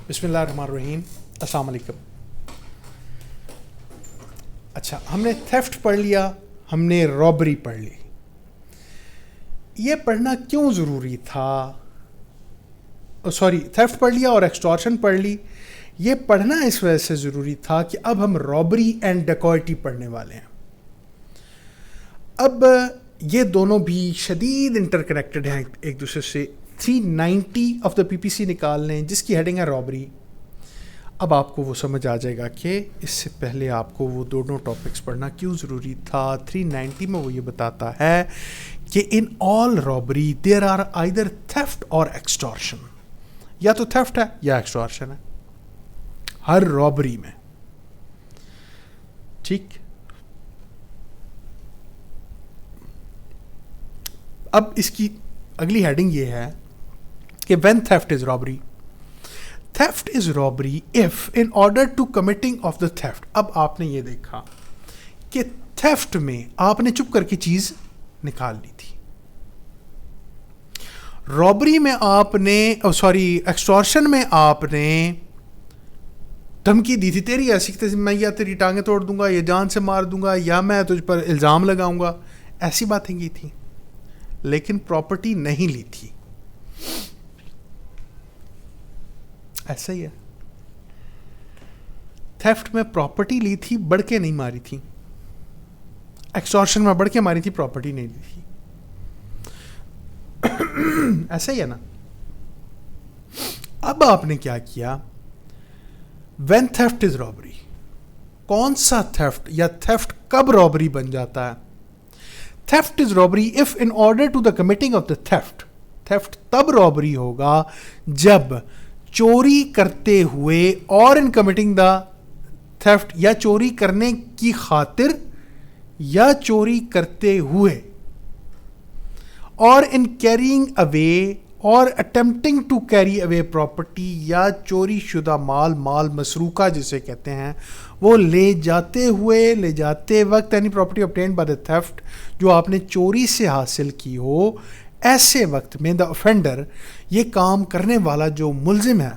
بسم اللہ الرحمن الرحیم. السلام علیکم. اچھا، ہم نے تھیفٹ پڑھ لیا, ہم نے رابری پڑھ لی. یہ پڑھنا کیوں ضروری تھا؟ تھیفٹ پڑھ لیا اور ایکسٹورشن پڑھ لی. یہ پڑھنا اس وجہ سے ضروری تھا کہ اب ہم رابری اینڈ ڈیکوئٹی پڑھنے والے ہیں. اب یہ دونوں بھی شدید انٹر کنیکٹڈ ہیں ایک دوسرے سے. 390 آف دا پی پی سی نکال لیں جس کی ہیڈنگ ہے رابری. اب آپ کو وہ سمجھ آ جائے گا کہ اس سے پہلے آپ کو وہ دونوں ٹاپکس پڑھنا کیوں ضروری تھا. 390 میں وہ یہ بتاتا ہے کہ in all robbery there are either theft or extortion. یا تو تھیفٹ ہے یا ایکسٹورشن ہے ہر رابری میں. ٹھیک, اب اس کی اگلی ہیڈنگ یہ ہے کہ when theft is robbery. Theft is robbery if in order to committing of the theft. اب آپ نے یہ دیکھا کہ theft میں آپ نے چپ کر کے چیز نکال لی تھی. رابری میں آپ نے ایکسٹورشن میں آپ نے دھمکی دی تھی, تیری ایسی میں یا تیری ٹانگیں توڑ دوں گا یا جان سے مار دوں گا یا میں تجھ پر الزام لگاؤں گا, ایسی باتیں کی تھی, لیکن پراپرٹی نہیں لی تھی. ایسا ہی ہے, تھیفٹ میں پراپرٹی لی تھی, بڑھ کے نہیں ماری تھی. ایکسٹورشن میں بڑھ کے ماری تھی, پراپرٹی نہیں لی تھی. ایسا ہی ہے نا. اب آپ نے کیا کیا, when theft is robbery. کون سا تھیفٹ یا تھیفٹ کب رابری بن جاتا ہے؟ Theft is robbery if in order to the committing of the theft. Theft تب رابری ہوگا جب چوری کرتے ہوئے اور in committing the theft یا چوری کرنے کی خاطر یا چوری کرتے ہوئے اور in carrying away اور attempting to carry away property یا چوری شدہ مال مسروقہ جسے کہتے ہیں, وہ لے جاتے وقت any property obtained by the theft جو آپ نے چوری سے حاصل کی ہو, ایسے وقت میں the offender یہ کام کرنے والا جو ملزم ہے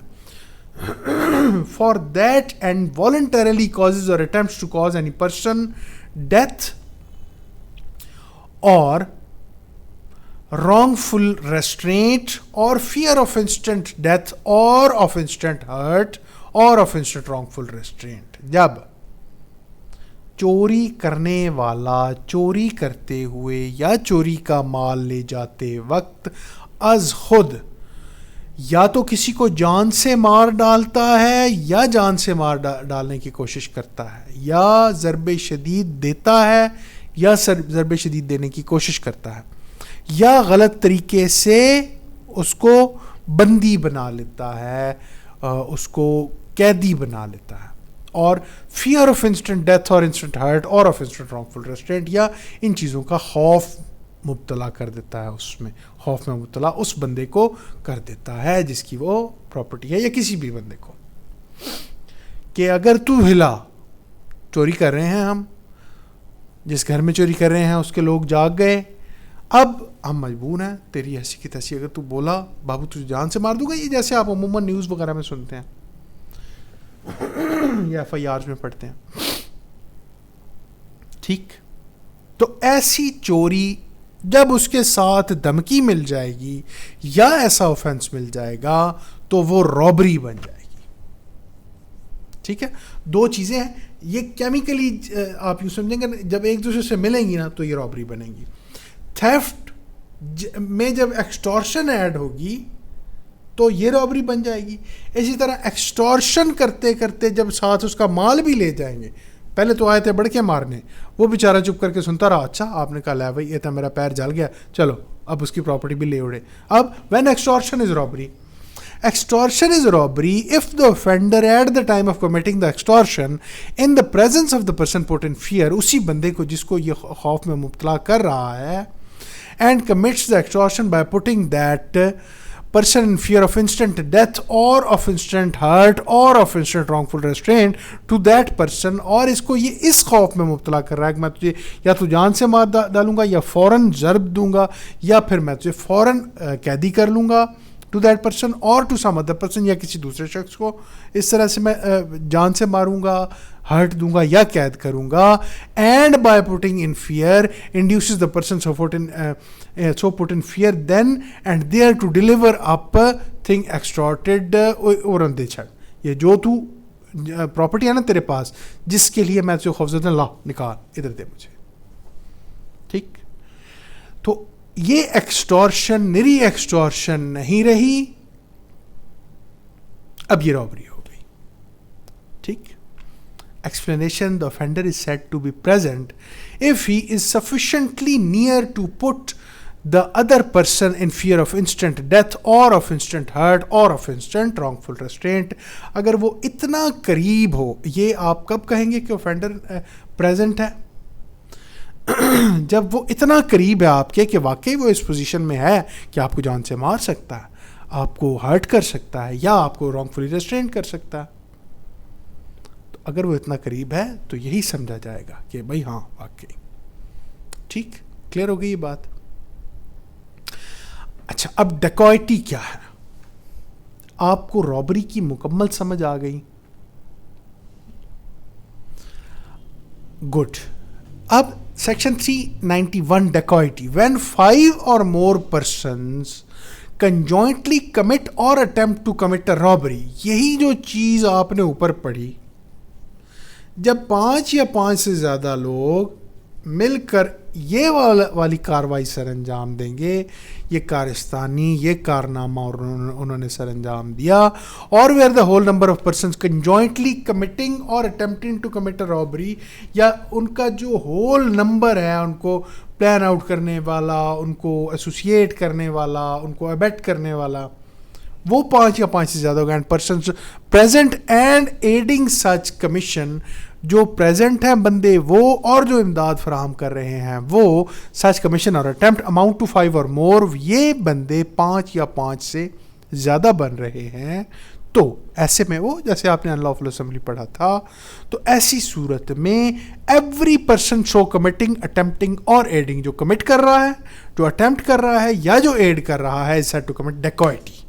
for that and voluntarily causes or attempts to cause any person death or wrongful restraint or fear of instant death or of instant hurt or of instant wrongful restraint. جب چوری کرنے والا چوری کرتے ہوئے یا چوری کا مال لے جاتے وقت از خود یا تو کسی کو جان سے مار ڈالتا ہے یا جان سے مار ڈالنے کی کوشش کرتا ہے, یا ضرب شدید دیتا ہے یا ضرب شدید دینے کی کوشش کرتا ہے, یا غلط طریقے سے اس کو بندی بنا لیتا ہے, اس کو قیدی بنا لیتا ہے, اور فیئر آف انسٹنٹ ڈیتھ اور انسٹنٹ ہرٹ اور آف انسٹنٹ رانگفل ریسٹرینٹ یا ان چیزوں کا خوف مبتلا کر دیتا ہے, اس میں خوف میں مبتلا اس بندے کو کر دیتا ہے جس کی وہ پراپرٹی ہے, یا کسی بھی بندے کو, کہ اگر تو ہلا, چوری کر رہے ہیں ہم, جس گھر میں چوری کر رہے ہیں اس کے لوگ جاگ گئے, اب ہم مجبور ہیں تیری ایسی کی تیسی, اگر تو بولا بابو تجھے جان سے مار دوں گا, یہ جیسے آپ عموماً نیوز وغیرہ میں سنتے ہیں یا ایف آئی آر میں پڑھتے ہیں. ٹھیک, تو ایسی چوری جب اس کے ساتھ دھمکی مل جائے گی یا ایسا اوفینس مل جائے گا تو وہ رابری بن جائے گی. ٹھیک ہے, دو چیزیں ہیں یہ کیمیکلی آپ یوں سمجھیں گے, جب ایک دوسرے سے ملیں گی نا تو یہ رابری بنے گی. تھیفٹ میں جب ایکسٹورشن ایڈ ہوگی تو یہ رابری بن جائے گی. اسی طرح ایکسٹورشن کرتے کرتے جب ساتھ اس کا مال بھی لے جائیں گے, پہلے تو آئے تھے بڑھ کے مارنے, وہ بیچارہ چپ کر کے سنتا رہا, اچھا آپ نے کہا لے بھائی یہ تھا میرا پیر جل گیا, چلو اب اس کی پراپرٹی بھی لے اڑے. اب when extortion is robbery. Extortion is robbery if the offender at the time of committing the extortion in the presence of the person put in fear, اسی بندے کو جس کو یہ خوف میں مبتلا کر رہا ہے, and commits the extortion by putting that person in fear of instant death or of instant hurt or of instant wrongful restraint to that person, اور اس کو یہ اس خوف میں مبتلا کر رہا ہے کہ میں تجھے یا تو جان سے مار ڈالوں گا یا فوراً ضرب دوں گا یا پھر میں تجھے فوراً قیدی کر لوں گا ٹو دیٹ پرسن اور ٹو سم ادر پرسن, یا کسی دوسرے شخص کو اس طرح سے میں جان سے ماروں گا, ہرٹ دوں گا یا قید کروں گا. And by putting in fear induces the person so put in fear then and there to deliver up thing extorted اور دے چھڑ, یہ جو تو پراپرٹی ہے نا تیرے پاس جس کے لیے میں تجھے خوفزدہ اللہ نکال ادھر دے مجھے. ٹھیک, تو یہ ایکسٹورشن نری ایکسٹورشن نہیں رہی, اب یہ رابری ہو گئی. ٹھیک, explanation, the offender is said to be present if he is sufficiently near to put the other person in fear of instant death or of instant hurt or of instant wrongful restraint. اگر وہ اتنا قریب ہو, یہ آپ کب کہیں گے کہ offender present ہے؟ جب وہ اتنا قریب ہے آپ کے کہ واقعی وہ اس پوزیشن میں ہے کہ آپ کو جان سے مار سکتا ہے, آپ کو ہرٹ کر سکتا ہے یا آپ کو رانگ فلی ریسٹرینٹ کر سکتا ہے. تو اگر وہ اتنا قریب ہے تو یہی سمجھا جائے گا کہ بھائی ہاں واقعی. ٹھیک, کلیئر ہو گئی یہ بات. اچھا, اب ڈیکوائٹی کیا ہے؟ آپ کو رابری کی مکمل سمجھ آ گئی؟ گڈ. اب section 391 ڈیکوائٹی, when 5 or more persons conjointly commit or attempt to commit a robbery. یہی جو چیز آپ نے اوپر پڑھی, جب 5 یا 5 سے زیادہ لوگ مل کر یہ والی کاروائی سر انجام دیں گے, یہ کارستانی, یہ کارنامہ انہوں نے سر انجام دیا, اور where the whole number of persons conjointly committing or attempting to commit a robbery, یا ان کا جو ہول نمبر ہے, ان کو پلان آؤٹ کرنے والا, ان کو ایسوسیٹ کرنے والا, ان کو ابیٹ کرنے والا, وہ 5 یا 5 سے زیادہ ہوگا. And persons present and adding such commission, جو پریزنٹ ہیں بندے وہ اور جو امداد فراہم کر رہے ہیں وہ, سچ کمیشن اور اٹمپٹ اماؤنٹ ٹو 5 اور مور, یہ بندے 5 یا 5 سے زیادہ بن رہے ہیں. تو ایسے میں وہ, جیسے آپ نے انلافل اسمبلی پڑھا تھا, تو ایسی صورت میں ایوری پرسن شو کمٹنگ, اٹمپٹنگ اور ایڈنگ, جو کمٹ کر رہا ہے, جو اٹمپٹ کر رہا ہے یا جو ایڈ کر رہا ہے, سیٹ ٹو کمٹ ڈیکوائٹی,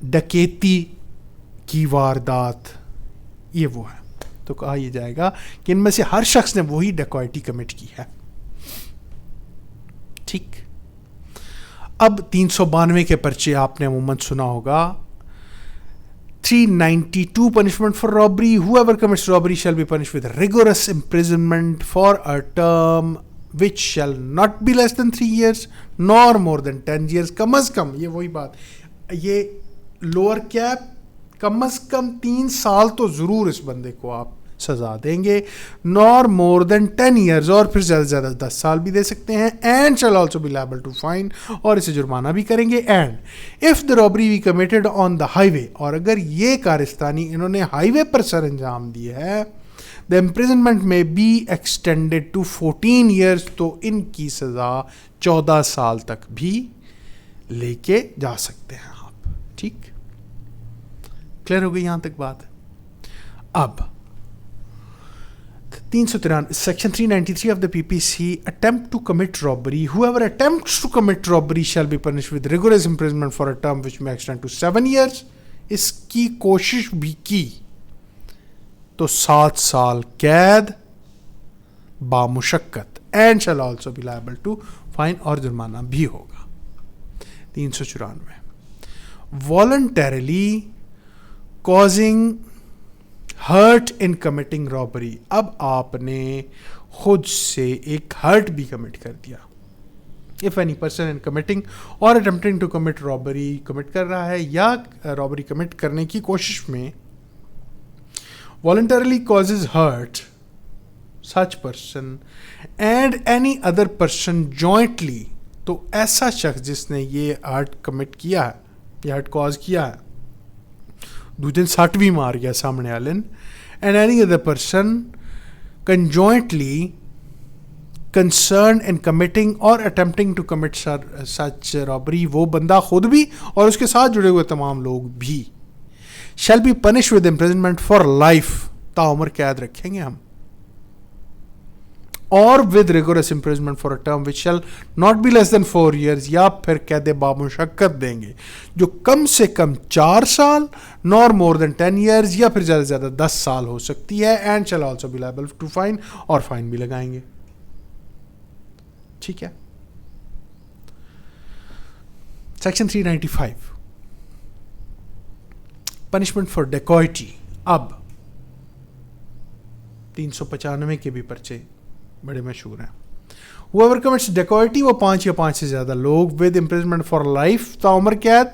ڈکیتی کی واردات, یہ وہ ہے. تو کہا یہ جائے گا کہ ان میں سے ہر شخص نے وہی ڈیکوائٹی کمٹ کی ہے. ٹھیک, اب 392 کے پرچے آپ نے عموماً سنا ہوگا. 392 punishment for robbery. Whoever commits robbery shall be punished with rigorous imprisonment for a term which shall not be less than 3 years nor more than 10 years. کم از کم, یہ وہی بات, یہ لوور کیپ, کم از کم 3 سال تو ضرور اس بندے کو آپ سزا دیں گے. نار مور دین 10 ایئرز, اور پھر زیادہ سے زیادہ 10 سال بھی دے سکتے ہیں. And shall also be liable to fine, اور اسے جرمانہ بھی کریں گے. And if the robbery be committed on the highway, اور اگر یہ کارستانی انہوں نے ہائی وے پر سر انجام دی ہے, دا امپریزنمنٹ میں بی ایکسٹینڈیڈ ٹو 14 ایئرز, تو ان کی سزا 14 سال تک بھی لے کے جا سکتے ہیں آپ. ٹھیک, کلیئر ہو گئی یہاں تک بات. اب 393 section 393 of the P P C, attempt to commit robbery. whoever attempts to commit robbery shall be punished with rigorous imprisonment for a term which may extend to 7 years. اس کی کوشش بھی کی تو 7 سال قید بامشقت. And shall also be liable to fine, اور جرمانہ بھی ہوگا. 394 voluntarily causing hurt in committing robbery. اب آپ نے خود سے ایک ہرٹ بھی کمٹ کر دیا. if any person in committing or attempting to commit robbery commit کر رہا ہے یا رابری کمٹ کرنے کی کوشش میں voluntarily causes hurt such person and any other person jointly, تو ایسا شخص جس نے یہ ہرٹ کمٹ کیا ہے, یہ ہرٹ کاز کیا ہے, دوجن سٹ بھی مار گیا سامنے والے, and any other person conjointly concerned in committing or attempting to commit such robbery, وہ بندہ خود بھی اور اس کے ساتھ جڑے ہوئے تمام لوگ بھی, shall be punished with imprisonment for life, تا عمر قید رکھیں گے ہم. اور with rigorous imprisonment for a term which shall not be less than 4 years, یا پھر قید بامشقت دیں گے جو کم سے کم 4 سال نور مور دین 10 years, یا پھر زیادہ سے زیادہ 10 سال ہو سکتی ہے. And shall also be liable to fine, اور فائن بھی لگائیں گے. ٹھیک ہے. Section 395 punishment for dacoity. اب 395 کے بھی پرچے بڑے مشہور ہیں. whoever commits dacoity, وہ 5 یا 5 سے زیادہ لوگ, with imprisonment for life, تعمر قید,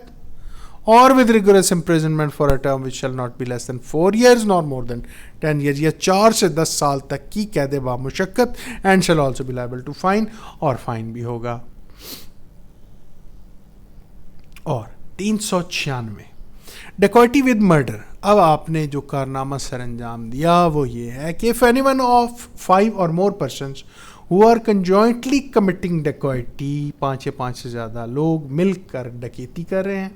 اور with rigorous imprisonment for a term which shall not be less than 4 years nor more than 10 years, یا 4 سے 10 سال تک کی قید بامشقت, and shall also be liable to fine, اور فائن بھی ہوگا. اور 396 ڈیکوئٹی ود مرڈر. اب آپ نے جو کارنامہ سر انجام دیا وہ یہ ہے کہ if anyone of 5 or more persons who are conjointly committing dacoity, 5 یا 5 سے زیادہ لوگ مل کر ڈکیتی کر رہے ہیں,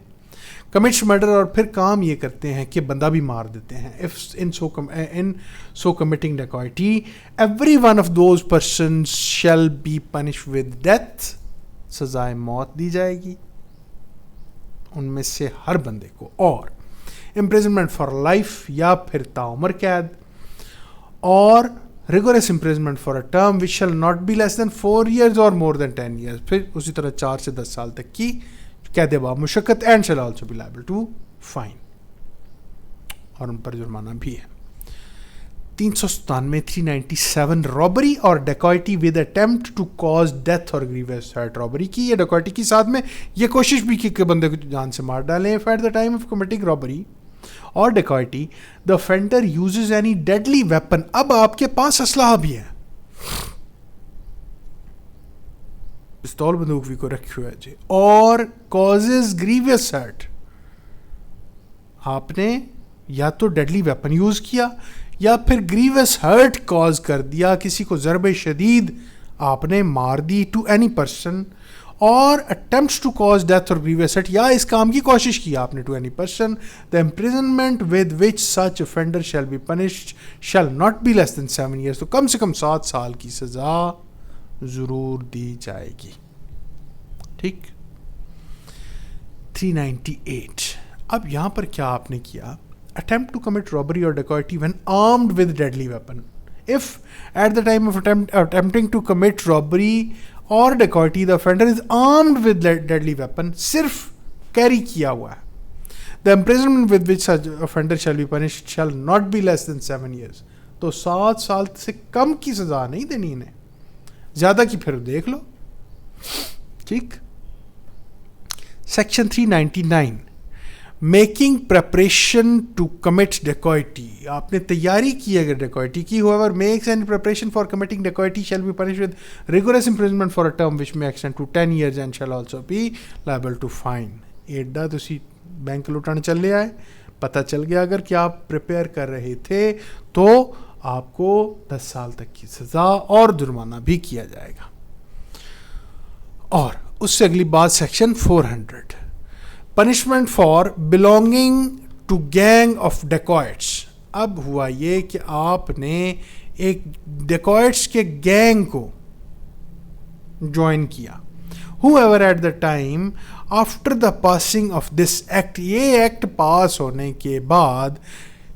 commits murder, اور پھر کام یہ کرتے ہیں کہ بندہ بھی مار دیتے ہیں, if in so committing dacoity, every one of those persons shall be punished with death, سزائے موت دی جائے گی ان میں سے ہر بندے کو. اور امپریزنمنٹ فار لائف, یا پھر تعمر قید, اور rigorous imprisonment for a term which shall not be less than 4 years اور مور دین 10 years, پھر اسی طرح 4 سے 10 سال تک کی قید بامشقت, and shall also be liable to fine, اور ان پر جرمانہ بھی ہے. 397 رابری اور dacoity with attempt to cause death or grievous hurt. Rabri کی یا ڈیکوئٹی کی ساتھ میں یہ کوشش بھی کی کہ بندے کو جان سے مار ڈالیں. At the time of committing robbery اور ڈیکوئٹی دا offender uses any deadly weapon. اب آپ کے پاس اسلحہ بھی ہے, پستول بندوق بھی کو رکھی ہوئے جی, اور causes grievous hurt. آپ نے یا تو ڈیڈلی ویپن یوز کیا یا پھر گریوس ہرٹ کاز کر دیا, کسی کو ضرب شدید آپ نے مار دی, ٹو اینی پرسن, اور attempts to cause death or grievous hurt, یا اس کام کی کوشش کی آپ نے, to any person, the imprisonment with which such offender shall be punished shall not be less than 7 years, تو کم سے کم 7 سال کی سزا ضرور دی جائے گی. ٹھیک. 398 اب یہاں پر کیا آپ نے کیا, attempt to commit robbery or dacoity when armed with deadly weapon. If at the time of attempting to commit robbery or dacoity the offender is armed with deadly weapon, صرف carry کیا ہوا ہے, the imprisonment with which such offender shall be punished shall not be less than 7 years. تو 7 سال سے کم کی سزا نہیں دینی انہیں, زیادہ کی پھر دیکھ لو. ٹھیک. Section 399 making preparation to commit dacoity. آپ نے تیاری کی اگر ڈیکوئٹی کی, whoever makes any preparation for committing dacoity shall be punished with rigorous imprisonment for a term which may extend to 10 years and shall also be liable to fine. ایڈا تسی bank لوٹانے چل لے آئے, پتہ چل گیا اگر کہ آپ پریپیئر کر رہے تھے تو آپ کو 10 سال تک کی سزا اور جرمانہ بھی کیا جائے گا. اور اس سے اگلی بات section 400 punishment for belonging to gang of dacoits. اب ہوا یہ کہ آپ نے ایک ڈیکوئٹس کے گینگ کو جوائن کیا. whoever at the time after the passing of this act, یہ ایکٹ پاس ہونے کے بعد,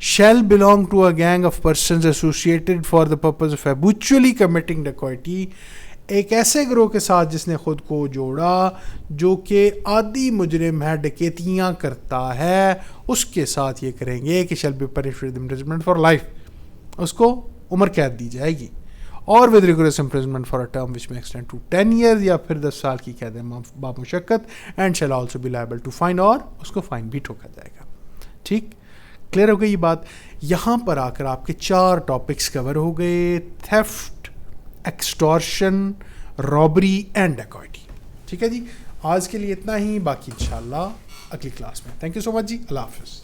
shall belong to a gang of persons associated for the purpose of habitually committing dacoity, ایک ایسے گروہ کے ساتھ جس نے خود کو جوڑا جو کہ عادی مجرم ہے, ڈکیتیاں کرتا ہے, اس کے ساتھ یہ کریں گے کہ shall be punished with imprisonment for life, اس کو عمر قید دی جائے گی, اور with rigorous imprisonment for a term which may extend to 10 years, یا پھر 10 سال کی قید بامشقت, and shall also be liable to fine, اور اس کو فائن بھی ٹھوکا جائے گا. ٹھیک. کلیئر ہو گئی یہ بات. یہاں پر آ کر آپ کے 4 ٹاپکس کور ہو گئے, تھیفٹ, ایکسٹورشن, رابری اینڈ ڈیکوئٹی. ٹھیک ہے جی, آج کے لیے اتنا ہی, باقی انشاءاللہ اگلی کلاس میں. تھینک یو سو مچ جی, اللہ حافظ.